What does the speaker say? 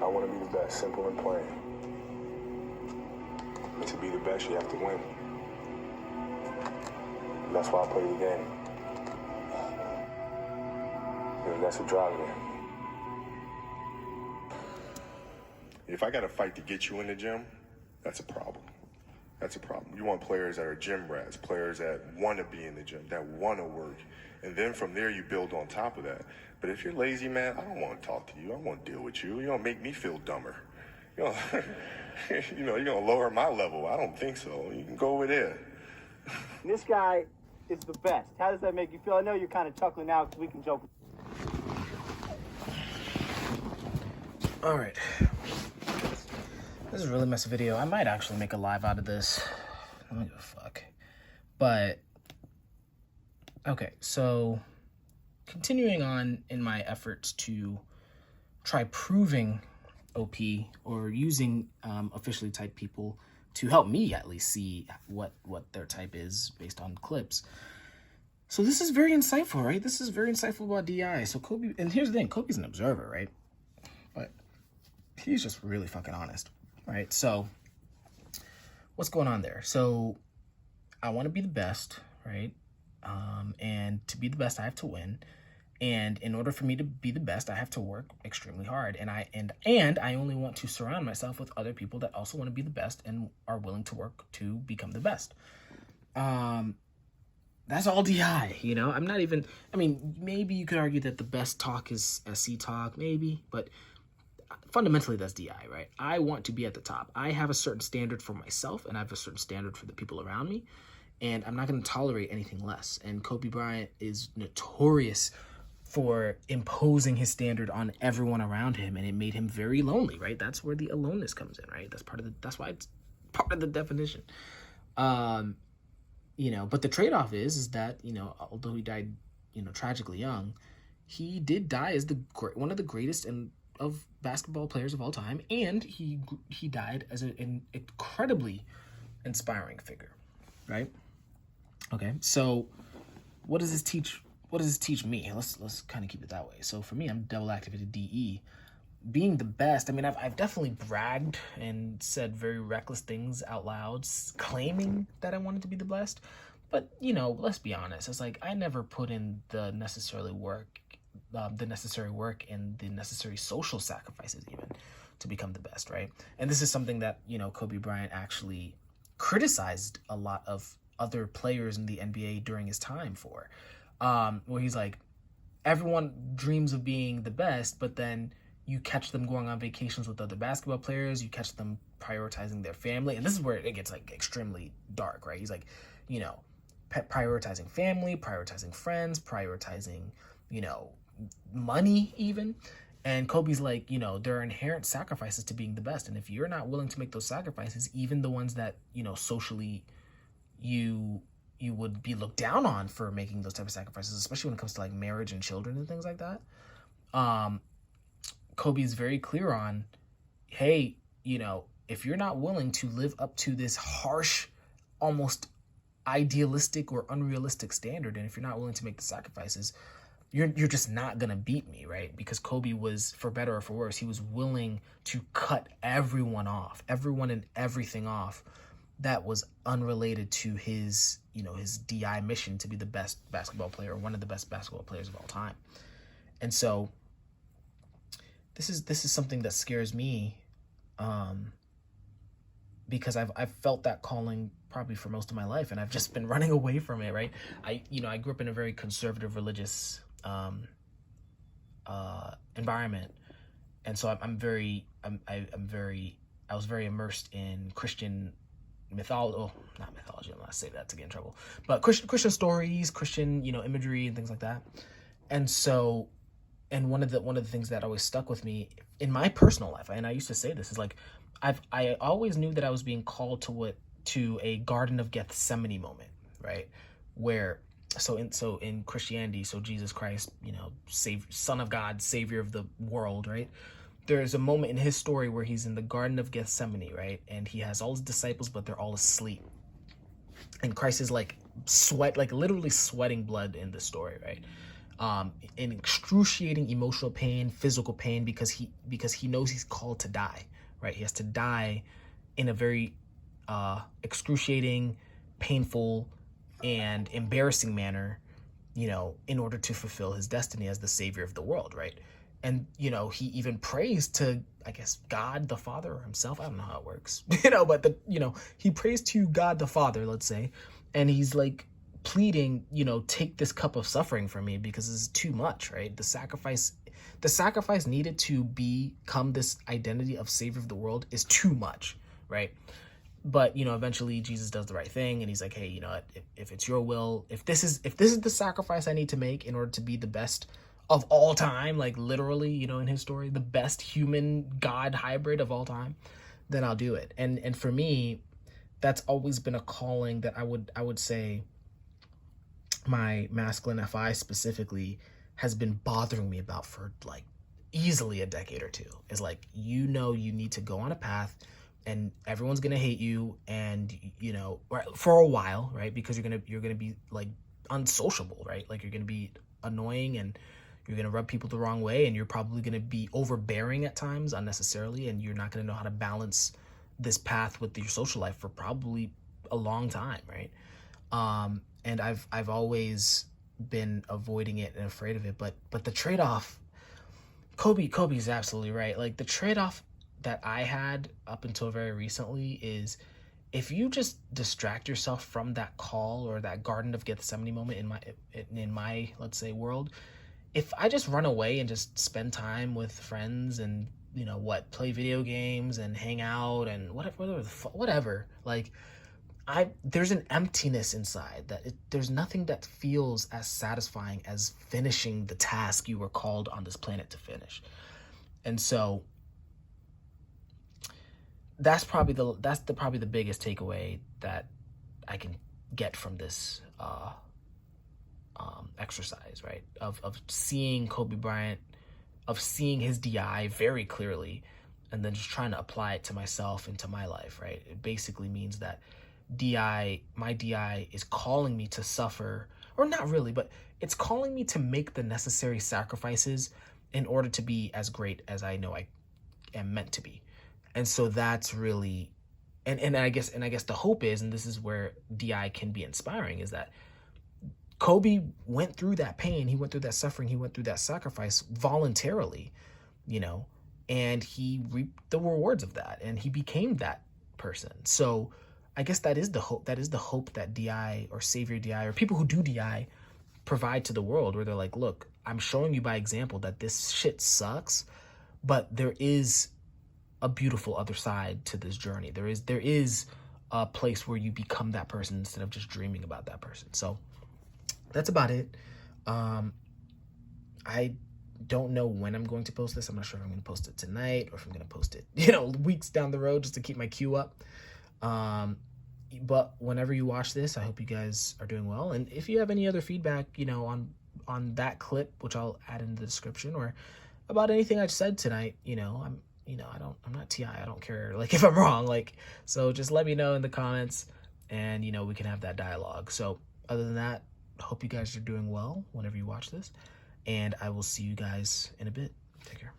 I want to be the best, simple and plain. And to be the best, you have to win. And that's why I play the game. And that's what drives me. If I got to fight to get you in the gym, that's a problem. That's a problem. You want players that are gym rats, players that want to be in the gym, that want to work. And then from there, you build on top of that. But if you're lazy, man, I don't want to talk to you. I don't want to deal with you. You're going to make me feel dumber. You know, you're going to lower my level. I don't think so. You can go over there. This guy is the best. How does that make you feel? I know you're kind of chuckling now because we can joke. All right. This is a really messy video. I might actually make a live out of this. I don't give a fuck. But, okay, so continuing on in my efforts to try proving OP or using officially typed people to help me at least see what their type is based on clips. So this is very insightful, right? This is very insightful about DI. So Kobe, and here's the thing, Kobe's an observer, right? But he's just really fucking honest, right? So what's going on there? So I want to be the best, right? And to be the best, I have to win. And in order for me to be the best, I have to work extremely hard. And I only want to surround myself with other people that also want to be the best and are willing to work to become the best. That's all DI, you know? I'm not even, I mean, maybe you could argue that the best talk is SC talk, maybe, but fundamentally that's DI, right? I want to be at the top. I have a certain standard for myself and I have a certain standard for the people around me. And I'm not going to tolerate anything less. And Kobe Bryant is notorious for imposing his standard on everyone around him, and it made him very lonely, right? That's where the aloneness comes in, right? That's why it's part of the definition. You know, but the trade-off is that, you know, although he died, you know, tragically young, he did die as one of the greatest of basketball players of all time, and he died as an incredibly inspiring figure, right? Okay, so what does this teach? What does this teach me? Let's kind of keep it that way. So for me, I'm double activated DE. Being the best, I mean, I've definitely bragged and said very reckless things out loud, claiming that I wanted to be the best. But, you know, let's be honest. It's like I never put in the necessary work and the necessary social sacrifices even to become the best, right? And this is something that, you know, Kobe Bryant actually criticized a lot of other players in the NBA during his time for, where he's like, everyone dreams of being the best, but then you catch them going on vacations with other basketball players, you catch them prioritizing their family, and this is where it gets like extremely dark, right? He's like, you know, prioritizing family, prioritizing friends, prioritizing, you know, money even. And Kobe's like, you know, there are inherent sacrifices to being the best, and if you're not willing to make those sacrifices, even the ones that, you know, socially you would be looked down on for making those type of sacrifices, especially when it comes to like marriage and children and things like that. Kobe is very clear on, hey, you know, if you're not willing to live up to this harsh, almost idealistic or unrealistic standard, and if you're not willing to make the sacrifices, you're just not gonna beat me, right? Because Kobe was, for better or for worse, he was willing to cut everyone off, everyone and everything off that was unrelated to his, you know, his DI mission to be the best basketball player, or one of the best basketball players of all time. And so this is something that scares me, because I've felt that calling probably for most of my life, and I've just been running away from it, right? I grew up in a very conservative religious environment, and so I was very immersed in Christian mythology. Oh, not mythology. I'm not say that to get in trouble, but Christian stories, Christian, you know, imagery and things like that. And so, and one of the things that always stuck with me in my personal life, and I used to say this, is like I always knew that I was being called to a Garden of Gethsemane moment, right? Where so in Christianity, so Jesus Christ, you know, Son of God, Savior of the world, right? There's a moment in his story where he's in the Garden of Gethsemane, right? And he has all his disciples, but they're all asleep. And Christ is like literally sweating blood in the story, right? in excruciating emotional pain, physical pain, because he knows he's called to die, right? He has to die in a very excruciating, painful, and embarrassing manner, in order to fulfill his destiny as the savior of the world, right? And, he even prays to, I guess, God the Father or himself. I don't know how it works, but he prays to God the Father, let's say, and he's like pleading, take this cup of suffering from me because this is too much, right? The sacrifice needed to become this identity of savior of the world is too much, right? But eventually Jesus does the right thing, and he's like, hey, if it's your will, if this is the sacrifice I need to make in order to be the best of all time, like literally, in his story, the best human God hybrid of all time, then I'll do it. And for me, that's always been a calling that I would say my masculine FI specifically has been bothering me about for like easily a decade or two. Is like, you need to go on a path, and everyone's gonna hate you, and for a while, right? Because you're gonna be like unsociable, right? Like you're gonna be annoying, and you're gonna rub people the wrong way, and you're probably gonna be overbearing at times unnecessarily, and you're not gonna know how to balance this path with your social life for probably a long time, right? And I've always been avoiding it and afraid of it, but the trade-off, Kobe's absolutely right. Like the trade-off that I had up until very recently is, if you just distract yourself from that call or that Garden of Gethsemane moment in my let's say world, if I just run away and just spend time with friends and play video games and hang out and whatever, like there's an emptiness inside there's nothing that feels as satisfying as finishing the task you were called on this planet to finish. And so that's probably the biggest takeaway that I can get from this exercise, right? Of seeing Kobe Bryant, of seeing his DI very clearly, and then just trying to apply it to myself and to my life, right? It basically means that my DI is calling me to suffer, or not really, but it's calling me to make the necessary sacrifices in order to be as great as I know I am meant to be. And so that's really, and I guess the hope is, and this is where DI can be inspiring, is that Kobe went through that pain, he went through that suffering, he went through that sacrifice voluntarily, and he reaped the rewards of that, and he became that person. So I guess that is the hope. That is the hope that DI or Savior DI or people who do DI provide to the world, where they're like, look, I'm showing you by example that this shit sucks, but there is a beautiful other side to this journey. There is a place where you become that person instead of just dreaming about that person. So that's about it. I don't know when I'm going to post this. I'm not sure if I'm going to post it tonight or if I'm going to post it, weeks down the road, just to keep my queue up. But whenever you watch this, I hope you guys are doing well. And if you have any other feedback, on that clip, which I'll add in the description, or about anything I said tonight, I'm not TI. I don't care, like, if I'm wrong, like, so just let me know in the comments, and, we can have that dialogue. So other than that, hope you guys are doing well whenever you watch this, and I will see you guys in a bit. Take care.